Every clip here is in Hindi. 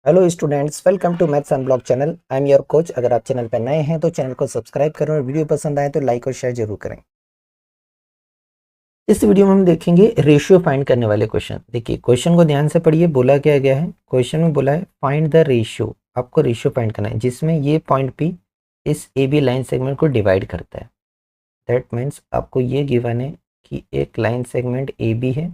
Hello students, welcome to maths unblock channel. I am your coach. अगर आप चैनल पर नए हैं तो चैनल को सब्सक्राइब करें और वीडियो पसंद आए तो लाइक और शेयर जरूर करें। इस वीडियो में हम देखेंगे रेशियो फाइंड करने वाले क्वेश्चन। देखिए क्वेश्चन को ध्यान से पढ़िए। बोला क्या गया है, क्वेश्चन में बोला है फाइंड द रेशियो। आपको रेशियो फाइंड करना है जिसमें ये पॉइंट पी इस ए बी लाइन सेगमेंट को डिवाइड करता है। दैट मीन्स आपको ये गिवन है कि एक लाइन सेगमेंट ए बी है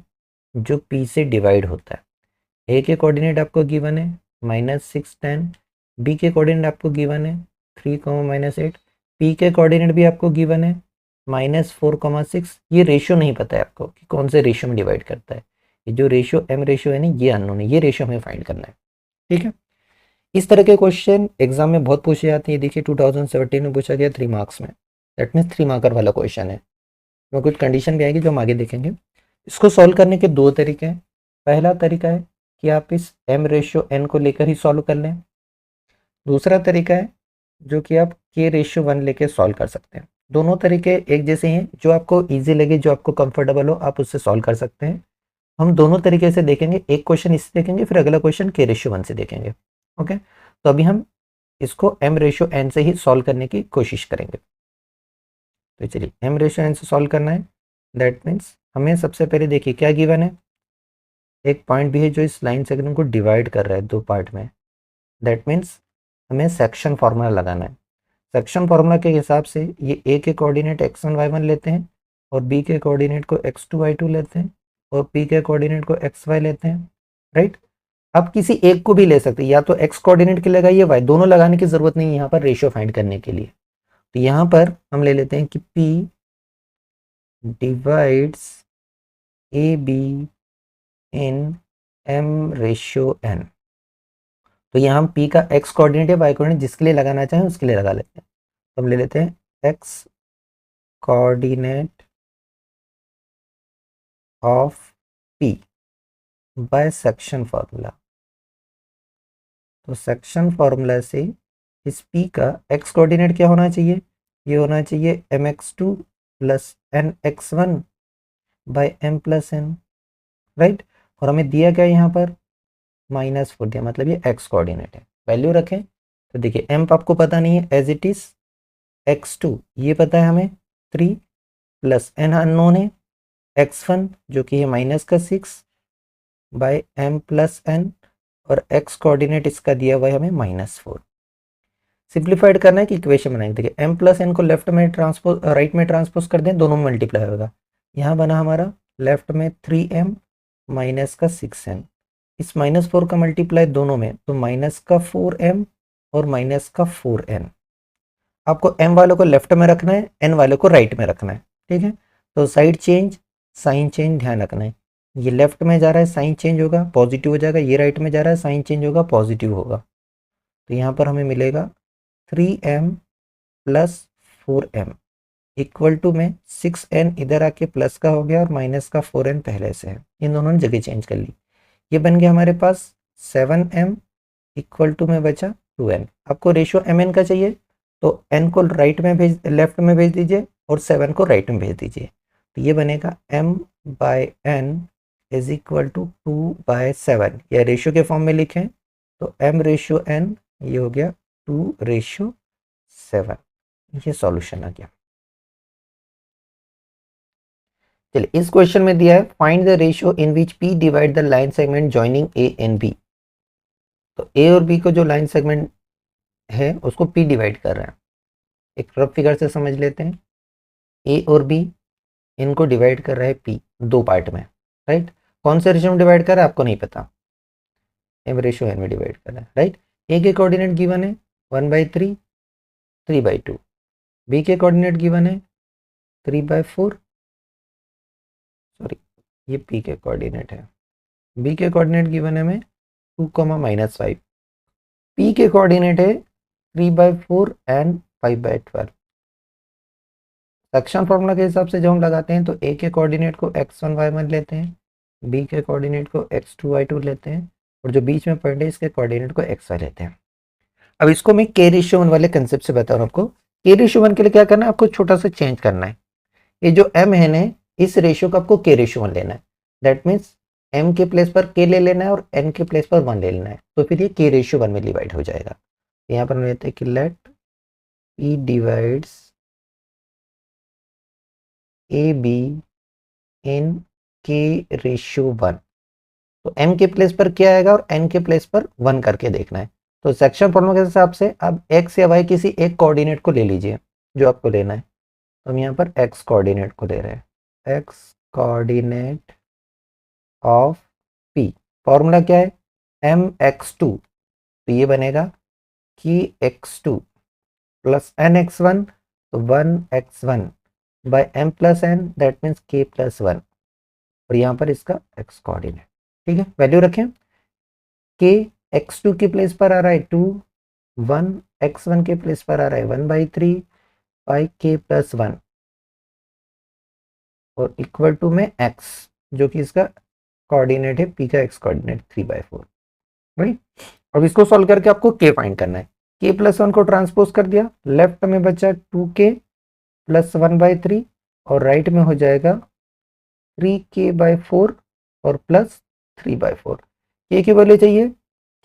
जो पी से डिवाइड होता है। ए के कोऑर्डिनेट आपको गिवन है -6 10, बी के कोऑर्डिनेट आपको गिवन है 3, -8, पी के कोऑर्डिनेट भी आपको गिवन है -4, 6। ये रेशियो नहीं पता है आपको कि कौन से रेशियो में डिवाइड करता है। ये जो रेशियो एम रेशियो है ना, ये अननोन है। ये रेशियो हमें फाइंड करना है। ठीक है, इस तरह के क्वेश्चन एग्जाम में बहुत पूछे जाते हैं। देखिए 2017 में पूछा गया 3 मार्क्स में। दैट मीन्स 3 मार्कर वाला क्वेश्चन है। तो कुछ कंडीशन भी आएगी जो हम आगे देखेंगे। इसको सॉल्व करने के 2 तरीके हैं। पहला तरीका है कि आप इस m रेशियो n को लेकर ही सॉल्व कर लें। दूसरा तरीका है जो कि आप k रेशियो 1 लेकर सॉल्व कर सकते हैं। दोनों तरीके एक जैसे हैं। जो आपको इजी लगे, जो आपको कंफर्टेबल हो, आप उससे सॉल्व कर सकते हैं। हम दोनों तरीके से देखेंगे। एक क्वेश्चन इससे देखेंगे, फिर अगला क्वेश्चन k रेशियो 1 से देखेंगे। ओके, तो अभी हम इसको m रेशियो n से ही सॉल्व करने की कोशिश करेंगे। तो चलिए m रेशियो n से सॉल्व करना है। दैट मीन्स हमें सबसे पहले देखिए क्या गिवन है। एक पॉइंट भी है जो इस लाइन सेगमेंट को डिवाइड कर रहा है 2 पार्ट में। दैट मीन्स हमें सेक्शन फार्मूला लगाना है। सेक्शन फार्मूला के हिसाब से ये ए के कोऑर्डिनेट x1 y1 लेते हैं और बी के कोऑर्डिनेट को x2 y2 लेते हैं और पी के कोऑर्डिनेट को xy लेते हैं। राइट, अब किसी एक को भी ले सकते हैं, या तो x कोऑर्डिनेट के लगाइए, y दोनों लगाने की जरूरत नहीं है यहाँ पर रेशियो फाइंड करने के लिए। तो यहाँ पर हम ले लेते हैं कि p divides A B in m ratio n। तो यहाँ हम p का x कोऑर्डिनेट या y कोऑर्डिनेट जिसके लिए लगाना चाहें उसके लिए लगा लेते हैं। तो हम ले लेते हैं x coordinate of p by section formula. तो सेक्शन फार्मूला से इस p का x कोऑर्डिनेट क्या होना चाहिए, ये होना चाहिए mx2 plus nx1 by m plus n। Right, और हमें दिया क्या यहाँ पर -4 दिया, मतलब ये x कोऑर्डिनेट है। वैल्यू रखें तो देखिए m आपको पता नहीं है, एज इट इज x2 ये पता है हमें 3 प्लस n अननोन है x1 जो कि है -6 बाय m प्लस n और x कोऑर्डिनेट इसका दिया हुआ है हमें -4। सिंप्लीफाइड करना है कि इक्वेशन बनाएंगे। देखिए m प्लस n को लेफ्ट में ट्रांसपोज राइट में ट्रांसपोज कर दें, दोनों में मल्टीप्लाई होगा। यहाँ बना हमारा लेफ्ट में 3m माइनस का 6n, इस -4 का मल्टीप्लाई दोनों में तो -4m और -4n। आपको m वालों को लेफ्ट में रखना है, n वालों को राइट में रखना है। ठीक है, तो साइड चेंज साइन चेंज ध्यान रखना है। ये लेफ्ट में जा रहा है साइन चेंज होगा पॉजिटिव हो जाएगा, ये राइट में जा रहा है साइन चेंज होगा पॉजिटिव होगा। तो यहाँ पर हमें मिलेगा 3m plus 4m equal to में 6n इधर आके प्लस का हो गया और माइनस का 4n पहले से है, इन दोनों ने जगह चेंज कर ली। ये बन गया हमारे पास 7m इक्वल टू में बचा 2n। आपको रेशियो mn का चाहिए तो n को राइट में लेफ्ट में भेज दीजिए और 7 को राइट में भेज दीजिए। तो ये बनेगा m by n is equal to 2/7। या रेशियो के फॉर्म में लिखें तो m रेशियो n ये हो गया 2/7। ये सॉल्यूशन आ गया। चलिए इस क्वेश्चन में दिया है find the ratio in which p divide the line segment joining a and b। तो a और b को जो लाइन सेगमेंट है उसको p डिवाइड कर रहे हैं। एक रफ फिगर से समझ लेते हैं। a और b इनको डिवाइड कर रहा है p 2 पार्ट में। राइट, कौन से रेशियो में डिवाइड कर रहा है आपको नहीं पता, m रेशियो n में डिवाइड कर रहा है। राइट, a के कोऑर्डिनेट गिवन है 1/3 3/2, b के कोऑर्डिनेट गिवन है 3/4, सॉरी ये p के कोऑर्डिनेट है, b के कोऑर्डिनेट गिवन है हमें 2, -5, p के कोऑर्डिनेट है 3/4 एंड 5/12। सेक्शन फॉर्मूला के हिसाब से जब हम लगाते हैं तो a के कोऑर्डिनेट को x1 y1 लेते हैं, b के कोऑर्डिनेट को x2 y2 लेते हैं और जो बीच में पॉइंट है इसके कोऑर्डिनेट को xy लेते हैं। अब इसको मैं k रेशियो 1 वाले कंसेप्ट से बता रहा हूँ आपको। k रेशियो 1 के लिए क्या करना है, आपको छोटा सा चेंज करना है। ये जो m है ना, इस रेशियो का आपको k रेशियो 1 लेना है। दैट मीन्स m के प्लेस पर k ले लेना है और n के प्लेस पर 1 ले लेना है, तो फिर ये k/1 में डिवाइड हो जाएगा। यहाँ पर हम लेते हैं कि लेट p डिवाइड्स ab इन k/1। तो m के प्लेस पर क्या आएगा और n के प्लेस पर 1 करके देखना है। तो सेक्शन फॉर्मूला के हिसाब से अब x या y किसी एक कोऑर्डिनेट को ले लीजिए जो आपको लेना है। तो हम यहाँ पर x कोऑर्डिनेट को ले रहे हैं, x coordinate of p। Formula क्या है, mx2, तो ये बनेगा कि x2 प्लस nx1, तो 1x1 by m plus n, that means k plus 1, और यहाँ पर इसका x कोऑर्डिनेट। ठीक है, वैल्यू रखें, k x2 के प्लेस पर आ रहा है 2, 1 x1 के प्लेस पर आ रहा है 1/3 बाई k प्लस 1 और इक्वल टू में x जो कि इसका कोऑर्डिनेट है, p का x कोऑर्डिनेट 3/4, राइट। अब इसको सॉल्व करके आपको k फाइंड करना है। k प्लस 1 को ट्रांसपोज कर दिया, लेफ्ट में बचा 2k प्लस 1/3 और राइट में हो जाएगा 3k/4 और प्लस 3/4। k की वैल्यू चाहिए,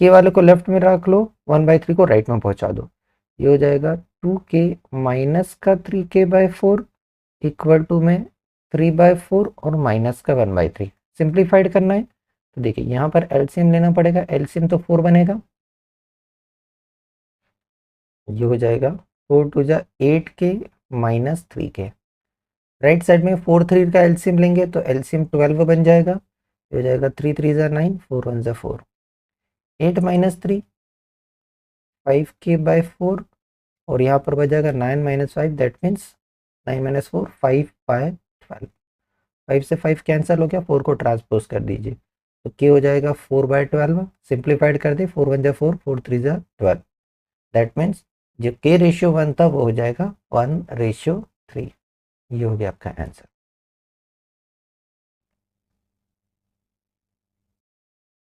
k वाले को लेफ्ट में रख लो, 1/3 को राइट में पहुंचा दो। ये हो जाएगा 2k माइनस का 3k/4 इक्वल टू में 3/4 और माइनस का 1/3। सिंप्लीफाइड करना है तो देखिए यहाँ पर एलसीएम लेना पड़ेगा, एलसीएम तो 4 बनेगा, ये हो जाएगा 4 टू जा 8k minus 3k। Right side में 4 3 का एलसीएम लेंगे तो एलसीएम 12 बन जाएगा, ये हो जाएगा 3 3 जा 9, 4 1 जा 4, 8 माइनस 3 5k/4 और यहाँ पर बच जाएगा 9 माइनस 5, दैट मीन्स 9 माइनस 4 5/12। 5 से 5 कैंसिल हो गया, 4 को ट्रांसपोज कर दीजिए तो k हो जाएगा 4/12। सिंप्लीफाइड कर दे, 4 1 जा 4, 4 3 जा 12, दैट मीन्स जो k/1 था वो हो जाएगा 1/3। ये हो गया आपका answer.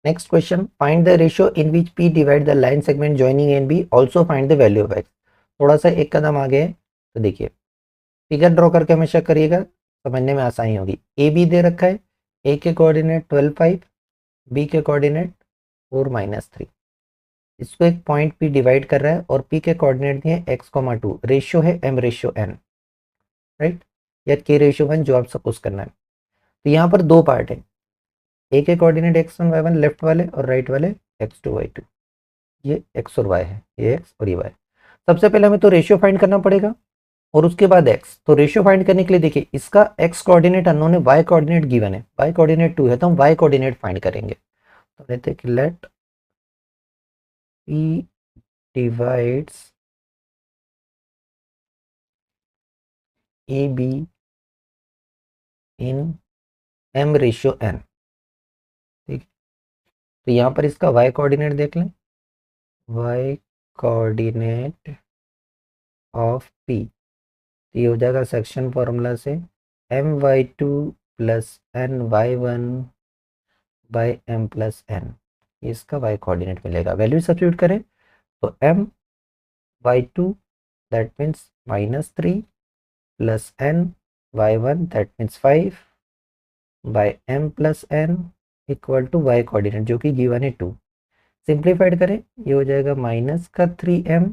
Next question, find the ratio in which p divide the line segment joining and b, also find the value of x। थोड़ा सा एक कदम आगे है तो देखिए, फिगर ड्रॉ करके हमेशा करिएगा, समझने में आसानी होगी। ए बी दे रखा है, ए के कोऑर्डिनेट 12 5, बी के कोऑर्डिनेट 4 - 3। इसको एक पॉइंट p डिवाइड कर रहा है और p के कोऑर्डिनेट दिए x,2, रेशियो है m/n, राइट, या k/1 जो आप सपोज करना है। तो यहाँ पर दो पार्ट है, ए के कोऑर्डिनेट x1 y1 लेफ्ट वाले और राइट वाले x2 y2। ये x और y है, ये x और ये y। सबसे पहले हमें तो रेशियो फाइंड करना पड़ेगा और उसके बाद x। तो रेशियो फाइंड करने के लिए देखिए, इसका x कोऑर्डिनेट अननोन है, y कोऑर्डिनेट गिवन है, y कोऑर्डिनेट 2 है, तो हम y कोऑर्डिनेट फाइंड करेंगे। तो लेते हैं कि लेट p डिवाइड्स ab इन m/n। ठीक, तो यहाँ पर इसका y कोऑर्डिनेट देख लें, y कोऑर्डिनेट ऑफ p, ये हो जाएगा सेक्शन फॉर्मूला से my2 plus ny1 by m plus n, इसका y कोऑर्डिनेट मिलेगा। वैल्यू सब्स्टिट्यूट करें तो my2 that means -3 plus n y1 that means 5 by m plus n equal to y coordinate जो कि गिवन है 2। सिंप्लीफाइड करें, ये हो जाएगा माइनस का 3m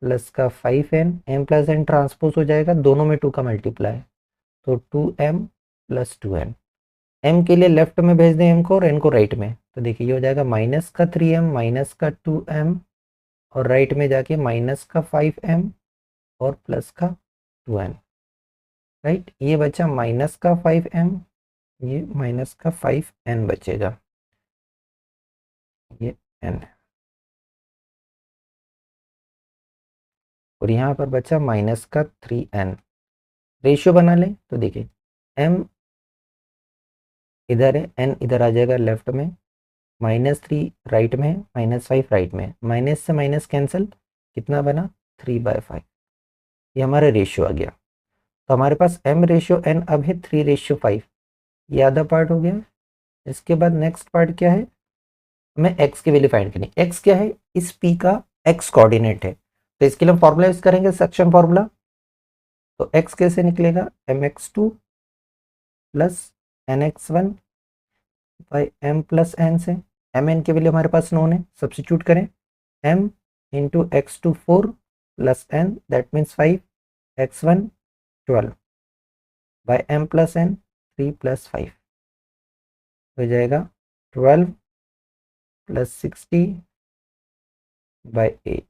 प्लस का 5n, m plus n transpose हो जाएगा, दोनों में 2 का मल्टीप्लाई, तो 2m प्लस 2n। m के लिए लेफ्ट में भेज दें m को और n को राइट में, तो देखिए ये हो जाएगा माइनस का 3m माइनस का 2m और राइट में जाके माइनस का 5m और प्लस का 2n, राइट। ये बचा माइनस का 5m, ये माइनस का 5n बचेगा, ये n, और यहाँ पर बचा माइनस का 3n। रेशियो बना लें तो देखिए m इधर है, n इधर आ जाएगा लेफ्ट में, -3 राइट में है, -5 राइट में है, माइनस से माइनस कैंसिल, कितना बना 3/5। ये हमारा रेशियो आ गया। तो हमारे पास m/n अब है 3/5, ये आधा पार्ट हो गया। इसके बाद नेक्स्ट पार्ट क्या है, हमें x की वैल्यू फाइंड करनी। x क्या है, इस p का x कोऑर्डिनेट है, तो इसके लिए हम फॉर्मूला यूज करेंगे सेक्शन फॉर्मूला। तो x कैसे निकलेगा, mx2 plus nx1 by M plus N से, एम एन की वैल्यू हमारे पास नोन है, सब्स्टिट्यूट करें, M into X two 4 plus N that means 5, X one 12 by M plus N 3 plus 5 हो जाएगा 12 प्लस 60 बाई 8,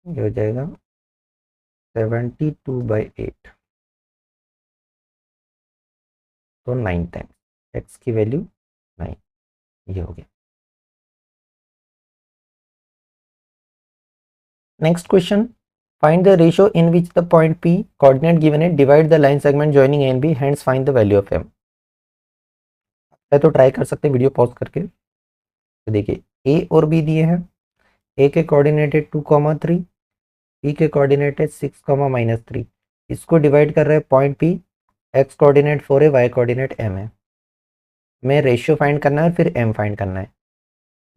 ये हो जाएगा 72 बाई 8, तो 9 टाइम्स एक्स की वैल्यू 9, ये हो गया। Next question, find the ratio in which the point P coordinate given है divide the line segment joining A and B, hence find the value of m। तो ट्राई कर सकते हैं वीडियो पॉज करके। तो देखिए ए और बी दिए हैं, ए के कोऑर्डिनेट है 2,3, बी के कोऑर्डिनेट है 6,-3, इसको डिवाइड कर रहे हैं पॉइंट P, एक्स कोऑर्डिनेट 4 है, वाई कोऑर्डिनेट m है। मैं रेशियो फाइंड करना है फिर m फाइंड करना है।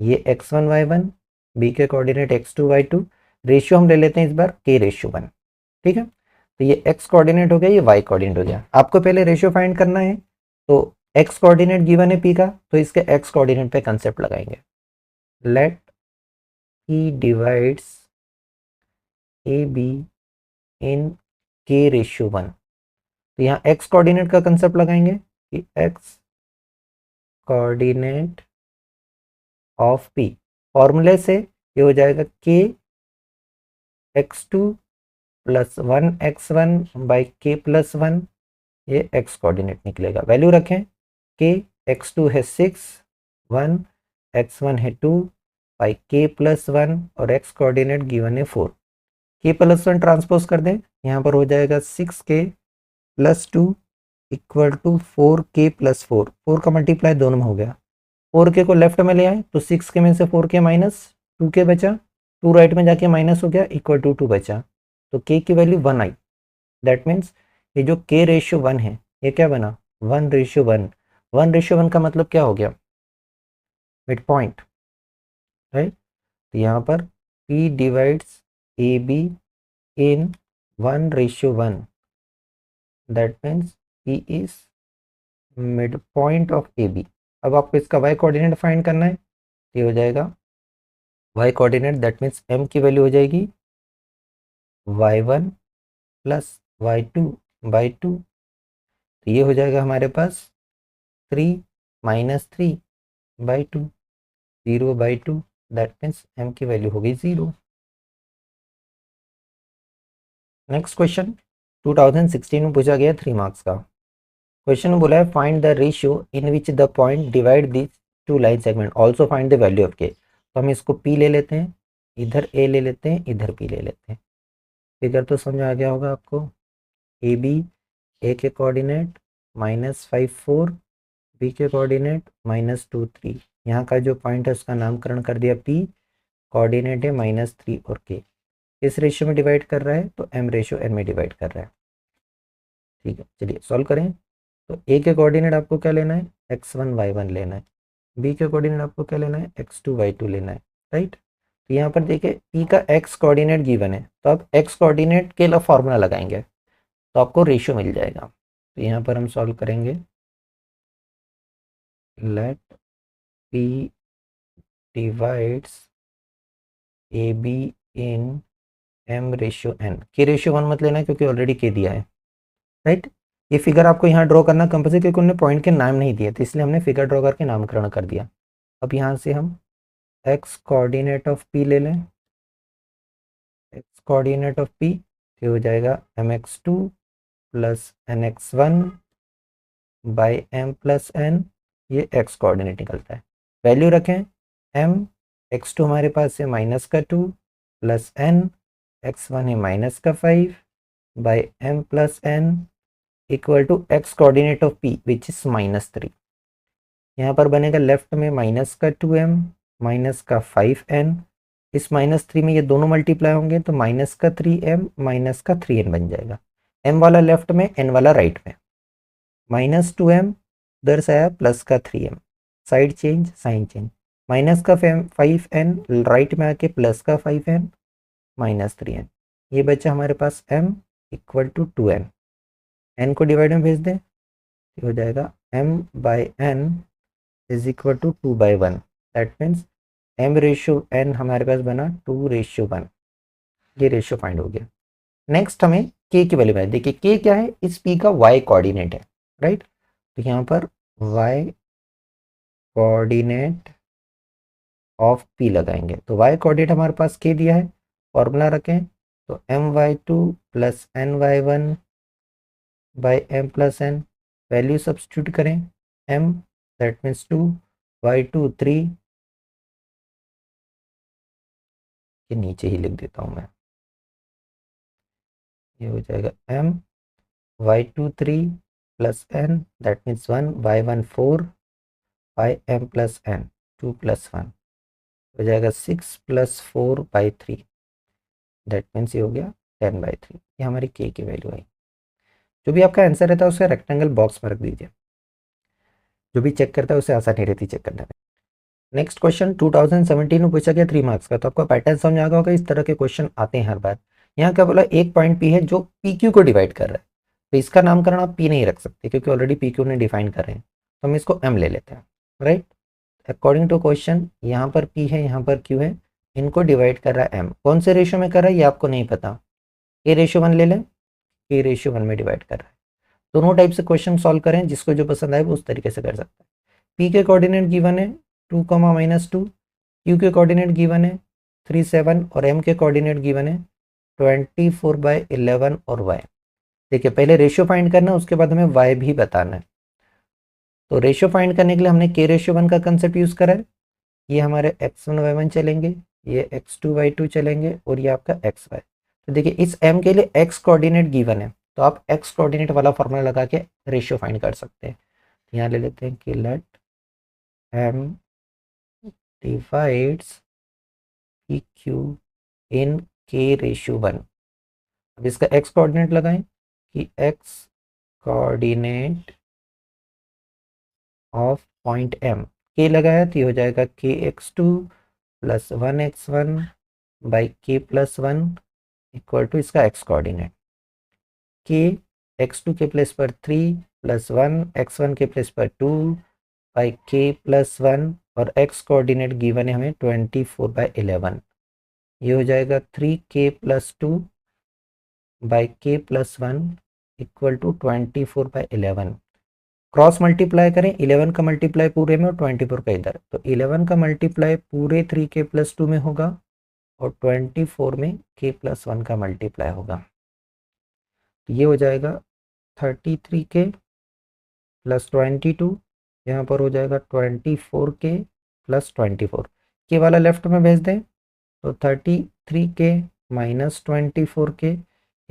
ये x1 y1, बी के कोऑर्डिनेट x2 y2, रेशियो हम ले लेते हैं इस बार k/1, ठीक है। तो ये x कोऑर्डिनेट हो गया, ये y कोऑर्डिनेट हो गया। आपको पहले रेशियो फाइंड करना है, तो x कोऑर्डिनेट गिवन है p का, तो इसके x कोऑर्डिनेट पे कंसेप्ट लगाएंगे। Let p divides A B in k/1, तो यहाँ x कोऑर्डिनेट का कंसेप्ट लगाएंगे कि x कोऑर्डिनेट ऑफ p, फॉर्मूले से ये हो जाएगा k x2 plus 1x1 by k plus 1, ये x कोऑर्डिनेट निकलेगा। वैल्यू रखें, k x2 है 6, 1 x1 है 2 बाई k प्लस 1 और x कोऑर्डिनेट गिवन है 4, k प्लस 1 ट्रांसपोज कर दें, यहाँ पर हो जाएगा 6k plus 2 equal to 4k plus 4, 4 का मल्टीप्लाई दोनों में हो गया, 4k को लेफ्ट में ले आए तो 6k में से 4k माइनस 2k बचा, 2 राइट में जाके माइनस हो गया, इक्वल टू 2 बचा, तो k की वैल्यू 1 आई। दैट मीन्स ये जो k/1 है ये क्या बना 1/1, 1/1 का मतलब क्या हो गया, मिड पॉइंट, राइट। तो यहाँ पर p divides A B in 1/1, that means p is mid point of A B. अब आपको इसका y कोऑर्डिनेट फाइंड करना है, ये हो जाएगा y coordinate, that means m की वैल्यू हो जाएगी y1 प्लस y2 बाई 2, तो ये हो जाएगा हमारे पास 3 minus 3 by 2, 0 by 2, that means m की वैल्यू होगी 0। नेक्स्ट क्वेश्चन 2016 में पूछा गया 3 मार्क्स का क्वेश्चन में बोला है find the ratio in which the point divide this two line segment, also find the value of k। तो हम इसको p ले लेते हैं, इधर a ले लेते हैं, इधर p ले लेते हैं। फिगर तो समझ आ गया होगा आपको, ए बी, ए के कोऑर्डिनेट -5 4, बी के कोऑर्डिनेट -2 3, यहाँ का जो पॉइंट है उसका नामकरण कर दिया p, कोऑर्डिनेट है -3 और k, इस रेशियो में डिवाइड कर रहा है तो m/n में डिवाइड कर रहा है, ठीक है। चलिए सॉल्व करें। तो ए के कोऑर्डिनेट आपको क्या लेना है, x1 y1 लेना है, बी के कोऑर्डिनेट आपको क्या लेना है, x2 y2 लेना है, राइट। तो यहाँ पर देखिए ई का x कोऑर्डिनेट गिवन है, तो आप x कोऑर्डिनेट के लिए फॉर्मूला लगाएंगे तो आपको रेशियो मिल जाएगा। तो यहाँ पर हम सॉल्व करेंगे, let p divides A B in m/n, k/1 मत लेना क्योंकि ऑलरेडी k दिया है, राइट। ये फिगर आपको यहाँ ड्रॉ करना कंपल्सरी, क्योंकि उन्होंने पॉइंट के नाम नहीं दिए तो इसलिए हमने फिगर ड्रॉ करके नामकरण कर दिया। अब यहाँ से हम x कोऑर्डिनेट ऑफ p ले लें, x कोऑर्डिनेट ऑफ p ये हो जाएगा mx2 plus nx1 by m plus n, ये x कोऑर्डिनेट निकलता है। वैल्यू रखें, m x2 हमारे पास है -2 प्लस n x1 है -5 by m plus n equal to x coordinate of p which is -3। यहाँ पर बनेगा लेफ्ट में -2m -5n, इस -3 में ये दोनों मल्टीप्लाई होंगे तो -3m -3n बन जाएगा, m वाला लेफ्ट में n वाला राइट में, -2m उधर से आया +3m, side change sign change, -5n right में आके +5n -3n, ये बचा हमारे पास m equal to 2n, n को डिवाइड में भेज दें, ये हो जाएगा m/n is equal to 2/1। That means m/n हमारे पास बना 2/1। ये रेशियो फाइंड हो गया। नेक्स्ट हमें k की वैल्यू है। देखिए k क्या है, इस p का y कोऑर्डिनेट है, राइट। तो यहाँ पर y कोऑर्डिनेट ऑफ p लगाएंगे। तो y कोऑर्डिनेट हमारे पास k दिया है, फॉर्मूला रखें तो my2 plus ny1 by m+n, value substitute करें m, दैट मीन्स 2, y2 3, ये नीचे ही लिख देता हूँ मैं, ये हो जाएगा m, y2 3 plus n, that means 1, y1 4 by m+n 2 + 1 हो जाएगा 6 + 4/3, दैट मीन्स ये हो गया 10/3। ये हमारी k की वैल्यू आई। जो भी आपका आंसर रहता है उसे रेक्टेंगल बॉक्स में रख दीजिए, जो भी चेक करता है उसे आसानी रहती चेक करने में। नेक्स्ट क्वेश्चन 2017 में पूछा गया 3 मार्क्स का। तो आपको पैटर्न समझ आ गया होगा, इस तरह के क्वेश्चन आते हैं हर बार। यहाँ क्या बोला, एक पॉइंट पी है जो पी क्यू को डिवाइड कर रहा है, तो इसका नामकरण आप पी नहीं रख सकते क्योंकि ऑलरेडी पी क्यू ने डिफाइन कर रहे हैं, तो हम इसको एम ले लेते हैं, राइट। अकॉर्डिंग टू क्वेश्चन यहाँ पर पी है, यहाँ पर क्यू है, इनको डिवाइड कर रहा है एम। कौन से रेशियो में कर रहा है ये आपको नहीं पता, a/1 ले लें, a/1 में डिवाइड कर रहा है। दोनों टाइप से क्वेश्चन सॉल्व करें, जिसको जो पसंद आए वो उस तरीके से कर सकते हैं। पी के कोऑर्डिनेट गिवन है 2, -2, क्यू के कोऑर्डिनेट गिवन है 3, 7 और एम के कोऑर्डिनेट गिवन है 24/11 और y। देखिए पहले रेशियो फाइंड करना है, उसके बाद हमें y भी बताना है। तो रेशियो फाइंड करने के लिए हमने k/1 का कंसेप्ट यूज करा है। ये हमारे x1 y1 चलेंगे, ये x2 y2 चलेंगे और ये आपका xy। तो देखिए इस m के लिए x कोऑर्डिनेट गिवन है, तो आप x कोऑर्डिनेट वाला फॉर्मूला लगा के रेशियो फाइंड कर सकते हैं। यहाँ ले लेते हैं कि let m divides PQ in k/1। अब इसका x कोऑर्डिनेट लगाएं कि x coordinate of point m, k लगाया तो ये हो जाएगा kx2 plus 1x1 by k+1 equal to इसका x कोऑर्डिनेट k x2 के प्लेस पर 3 प्लस 1 x1 के प्लेस पर 2 बाई k+1 और x कोऑर्डिनेट गिवन है हमें 24/11। ये हो जाएगा 3k + 2 by k+1 equal to 24/11। Cross multiply करें, 11 का मल्टीप्लाई पूरे में और 24 का इधर, तो 11 का मल्टीप्लाई पूरे 3k + 2 में होगा और 24 में k+1 का मल्टीप्लाई होगा। तो ये हो जाएगा 33k + 22, यहाँ पर हो जाएगा 24k + 24, के वाला लेफ्ट में भेज दें तो 33k - 24k,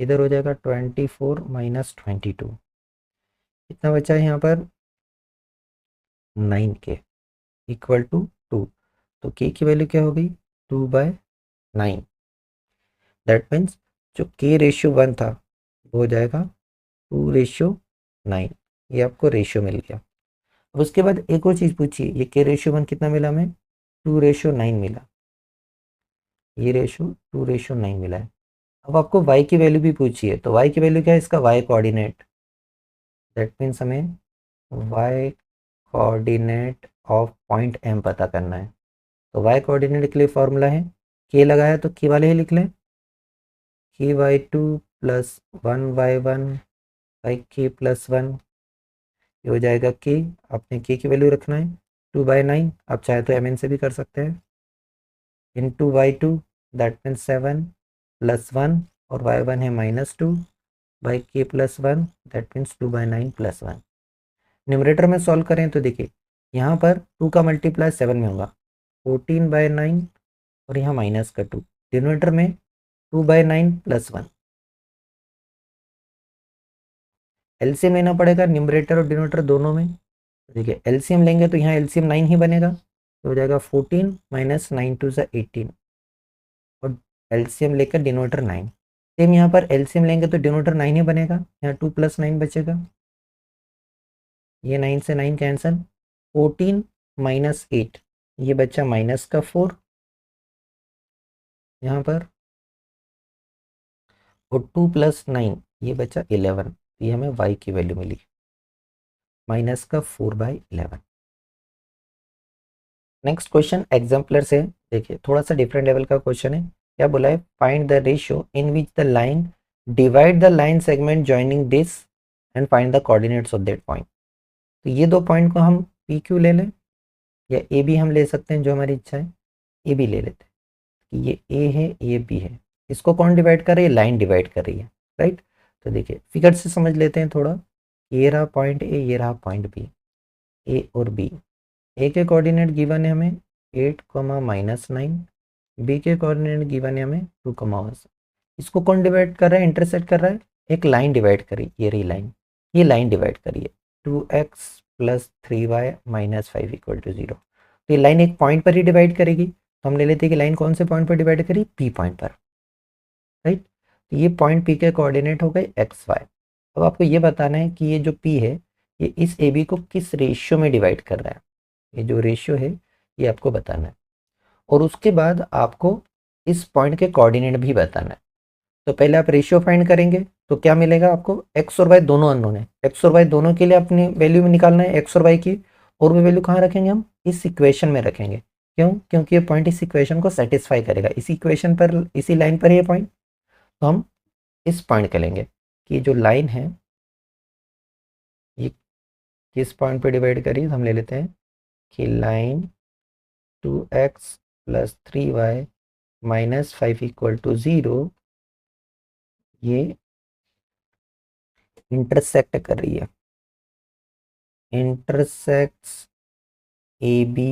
इधर हो जाएगा 24 - 22, कितना बचा है यहाँ पर 9k इक्वल टू 2। तो k की वैल्यू क्या हो गई 2/9। दैट मीन्स जो k/1 था वो हो जाएगा 2/9। ये आपको रेशियो मिल गया। अब उसके बाद एक और चीज़ पूछिए, ये k/1 कितना मिला हमें 2/9 मिला, ये रेशियो 2/9 मिला है। अब आपको y की वैल्यू भी पूछिए, तो y की वैल्यू क्या है, इसका y कोऑर्डिनेट, दैट मीन्स हमें y coordinate of point m पता करना है। तो y कोऑर्डिनेट के लिए फॉर्मूला है, k लगाया तो k वाले ही लिख लें, ky2 plus 1y1 by k+1, ये हो जाएगा k, आपने k की वैल्यू रखना है 2/9, आप चाहे तो mn से भी कर सकते हैं, into y2 that means 7 plus 1 और y1 है -2 by k+1 that means 2/9 + 1। Numerator में सॉल्व करें तो देखिए यहाँ पर 2 का मल्टीप्लाई 7 में होगा 14/9 और यहाँ माइनस का 2, डिनोमिनेटर में 2/9 + 1। एलसीएम लेना पड़ेगा न्यूमरेटर और डिनोमिनेटर दोनों में। देखिए एलसीएम लेंगे तो यहाँ एलसीएम 9 ही बनेगा, तो हो जाएगा 14 - 9 2 = 18 और एलसीएम लेकर डिनोमिनेटर 9। सेम यहाँ पर एलसीएम लेंगे तो डिनोमिनेटर 9 ही बनेगा, यहाँ 2 + 9 बचेगा, ये 9 से 9 कैंसल, 14 - 8 ये बच्चा -4 यहाँ पर, और 2 + 9 ये बचा 11, ये हमें y की वैल्यू मिली -4/11। नेक्स्ट क्वेश्चन एग्जाम्पलर से देखिए, थोड़ा सा डिफरेंट लेवल का क्वेश्चन है। क्या बोला है, find the ratio in which the line divide the line segment joining this and find the coordinates of that point. तो ये दो पॉइंट को हम पी क्यू ले लें या ए बी हम ले सकते हैं, जो हमारी इच्छा है। ए बी ले लेते हैं कि ये ए है, ये बी है। इसको कौन डिवाइड कर रही है, लाइन डिवाइड कर रही है, राइट। तो देखिए फिगर से समझ लेते हैं थोड़ा। ये रहा पॉइंट ए, ये रहा पॉइंट बी। ए और बी, ए के कोऑर्डिनेट गिवन है हमें 8, -9। बी के कोऑर्डिनेट गिवन है हमें 2, 1। इसको कौन डिवाइड कर रहा है, इंटरसेक्ट कर रहा है, एक लाइन डिवाइड करी, ये रही लाइन। ये लाइन डिवाइड करिए 2x + 3y - 5 = 0। तो ये लाइन एक पॉइंट पर ही डिवाइड करेगी, तो हम ले लेते हैं कि लाइन कौन से पॉइंट पर डिवाइड करी, पी पॉइंट पर, राइट। तो ये पॉइंट पी के कोऑर्डिनेट हो गए एक्स वाई। अब आपको ये बताना है कि ये जो पी है, ये इस ए बी को किस रेशियो में डिवाइड कर रहा है। ये जो रेशियो है ये आपको बताना है, और उसके बाद आपको इस पॉइंट के कोऑर्डिनेट भी बताना है। तो पहले आप रेशियो फाइंड करेंगे, तो क्या मिलेगा आपको, एक्स और वाई दोनों अननोन है। एक्स और वाई दोनों के लिए अपनी वैल्यू में निकालना है एक्स और वाई की, और वो वैल्यू कहाँ रखेंगे, हम इस इक्वेशन में रखेंगे। क्यों, क्योंकि ये पॉइंट इस इक्वेशन को सेटिस्फाई करेगा, इसी इक्वेशन पर, इसी लाइन पर ये पॉइंट। तो हम इस पॉइंट के लेंगे कि जो लाइन है ये किस पॉइंट पे डिवाइड करिए, हम ले लेते हैं कि लाइन 2x + 3y - 5 = 0 ये इंटरसेक्ट कर रही है, intersects A B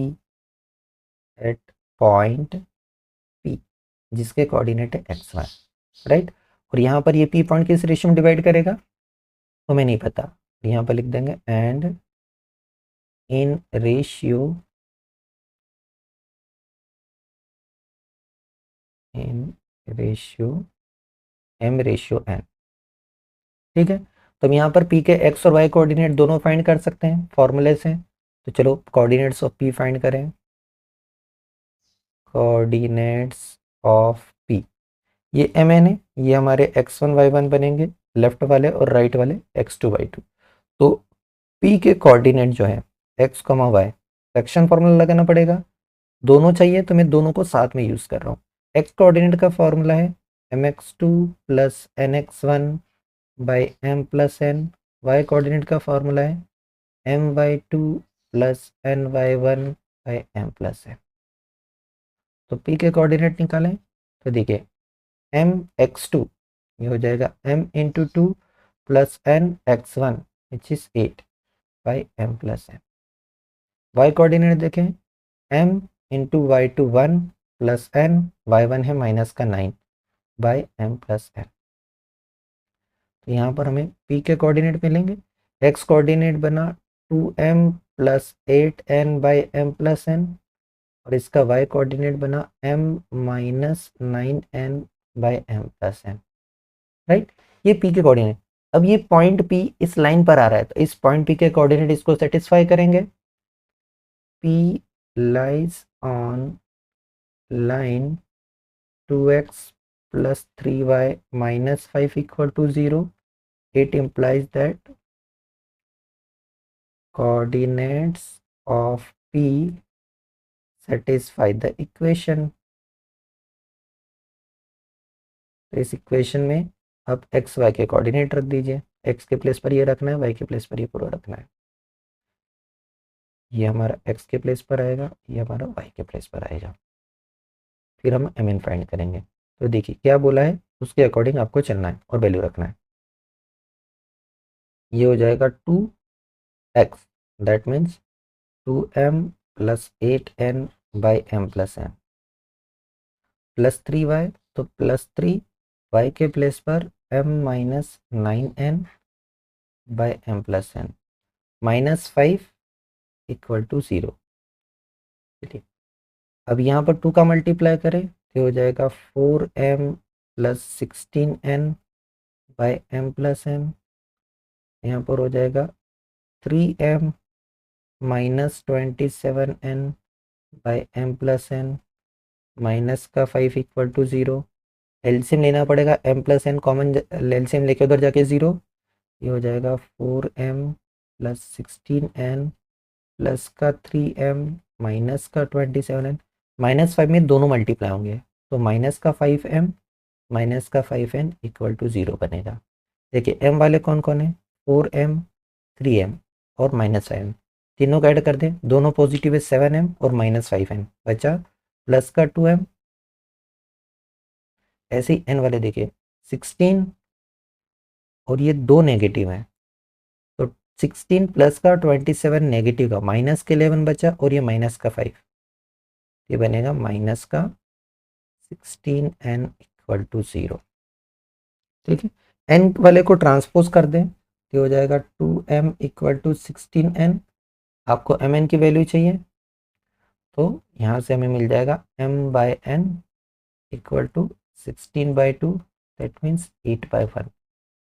at point P, जिसके कोऑर्डिनेट है एक्स वाई, राइट। और यहाँ पर ये पी पॉइंट किस रेशियो में डिवाइड करेगा, हमें नहीं पता। यहाँ पर लिख देंगे एंड इन रेशियो m/n, ठीक है। तो हम यहाँ पर p के x और y कोऑर्डिनेट दोनों फाइंड कर सकते हैं फॉर्मूले से। तो चलो कोऑर्डिनेट्स ऑफ p फाइंड करें। कोऑर्डिनेट्स ऑफ p, ये mn है, ये हमारे x1 y1 बनेंगे लेफ्ट वाले, और राइट वाले x2 y2। तो p के कोऑर्डिनेट जो है x, y, फ्रैक्शन फॉर्मूला लगाना पड़ेगा। दोनों चाहिए तो मैं दोनों को साथ में यूज कर रहा हूँ। x कोऑर्डिनेट का फॉर्मूला है mx2 + nx1 / m + n। y coordinate का फॉर्मूला है my2 + ny1 / m + n। तो p के कोऑर्डिनेट निकालें, तो देखिए mx2 ये हो जाएगा m × 2 + nx1 which is 8 / m + n। y coordinate देखें m × y2 1 + n, y1 है माइनस का 9 / m + n। तो यहाँ पर हमें p के कोऑर्डिनेट मिलेंगे। x कोऑर्डिनेट बना 2m + 8n / m + n, और इसका y कोऑर्डिनेट बना m - 9n / m + n, right. ये p के कोऑर्डिनेट। अब ये पॉइंट p इस लाइन पर आ रहा है, तो इस पॉइंट p के कोऑर्डिनेट इसको सेटिस्फाई करेंगे। p lies on line 2x + 3y - 5 = 0. It implies that coordinates of p satisfy the equation। तो इस इक्वेशन में अब एक्स वाई के कोऑर्डिनेट रख दीजिए, एक्स के प्लेस पर ये रखना है, वाई के प्लेस पर ये पूरा रखना है। ये हमारा एक्स के प्लेस पर आएगा, ये हमारा वाई के प्लेस पर आएगा। फिर हम एम एन फाइंड करेंगे। तो देखिए क्या बोला है, उसके अकॉर्डिंग आपको चलना है और वैल्यू रखना है। ये हो जाएगा 2x, that means 2m + 8n / m + n + 3y, तो +3 y के प्लेस पर m - 9n / m + n -5 = 0। चलिए अब यहाँ पर 2 का मल्टीप्लाई करें तो हो जाएगा 4m + 16n / m + n। यहाँ पर हो जाएगा 3m - 27n / m + n minus का 5 = 0। एलसीएम लेना पड़ेगा, m + n कॉमन एलसीएम लेके उधर जाके 0। ये हो जाएगा 4m + 16n प्लस का 3m माइनस का 27m, -5 में दोनों मल्टीप्लाई होंगे, तो -5m -5n इक्वल टू 0 बनेगा। देखिए m वाले कौन कौन है, 4m 3m और -5m, तीनों को ऐड कर दें, दोनों पॉजिटिव है, 7m और -5n बचा, प्लस का 2m, ऐसे ही n वाले देखिए 16 और ये दो नेगेटिव हैं, तो 16 प्लस का 27 नेगेटिव का, माइनस के 11 बचा और ये माइनस का 5, ये बनेगा माइनस का 16n इक्वल टू 0। ठीक है, n वाले को ट्रांसपोज कर दें तो हो जाएगा 2m इक्वल टू 16n। आपको mn की वैल्यू चाहिए तो यहाँ से हमें मिल जाएगा m/n equal to 16/2, that means 8/1।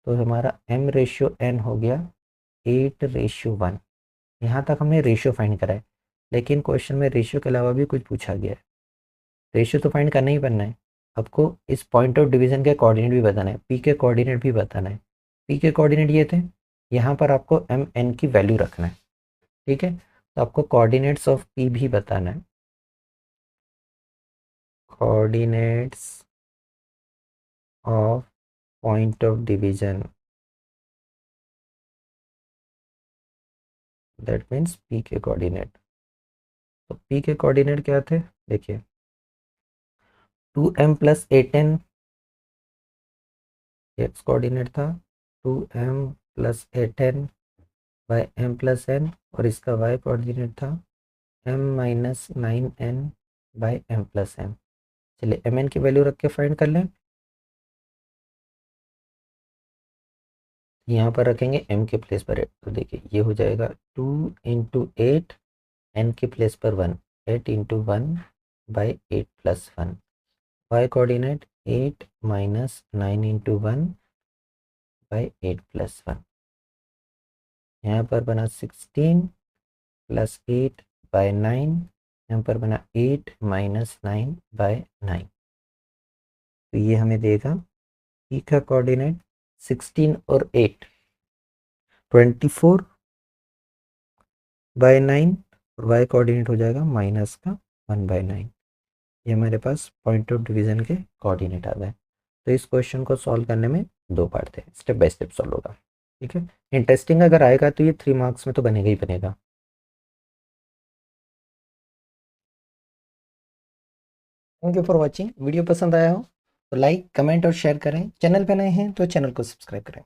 तो हमारा m/n हो गया 8/1। यहाँ तक हमने रेशियो फाइंड करा है, लेकिन क्वेश्चन में रेशियो के अलावा भी कुछ पूछा गया है। रेशियो तो फाइंड करना ही बनना है, आपको इस पॉइंट ऑफ डिवीजन के कोऑर्डिनेट भी बताना है, पी के कोऑर्डिनेट भी बताना है। पी के कोऑर्डिनेट ये थे, यहाँ पर आपको एम एन की वैल्यू रखना है। ठीक है, तो आपको कोऑर्डिनेट्स ऑफ पी भी बताना है, coordinates of point of division, that means P के कोऑर्डिनेट। तो पी के कोऑर्डिनेट क्या थे, देखिए 2m + 8n एक्स कोऑर्डिनेट था, 2m + 8n bye m + n, और इसका y कोऑर्डिनेट था m - 9n by m + n। चलिए mn की वैल्यू रख के फाइंड कर लें, यहाँ पर रखेंगे m के प्लेस पर 8, तो देखिए ये हो जाएगा 2 × 8, n के प्लेस पर 1, 8 × 1 बाई 8 + 1, y कोऑर्डिनेट 8 - 9 × 1 बाई 8 + 1, यहाँ पर बना 16 + 8/9, यहाँ पर बना 8 - 9/9। तो ये हमें देगा ई का कोऑर्डिनेट 16 और 8 24/9, और वाई कोऑर्डिनेट हो जाएगा माइनस का 1/9। ये हमारे पास पॉइंट ऑफ डिवीजन के कोऑर्डिनेट आ गए। तो इस क्वेश्चन को सॉल्व करने में 2 पार्ट थे, स्टेप बाय स्टेप सॉल्व होगा। ठीक है, इंटरेस्टिंग अगर आएगा तो ये 3 मार्क्स में तो बनेगा ही बनेगा। Thank you for watching. Video पसंद आया हो तो लाइक कमेंट और शेयर करें, चैनल पे नए हैं तो चैनल को सब्सक्राइब करें।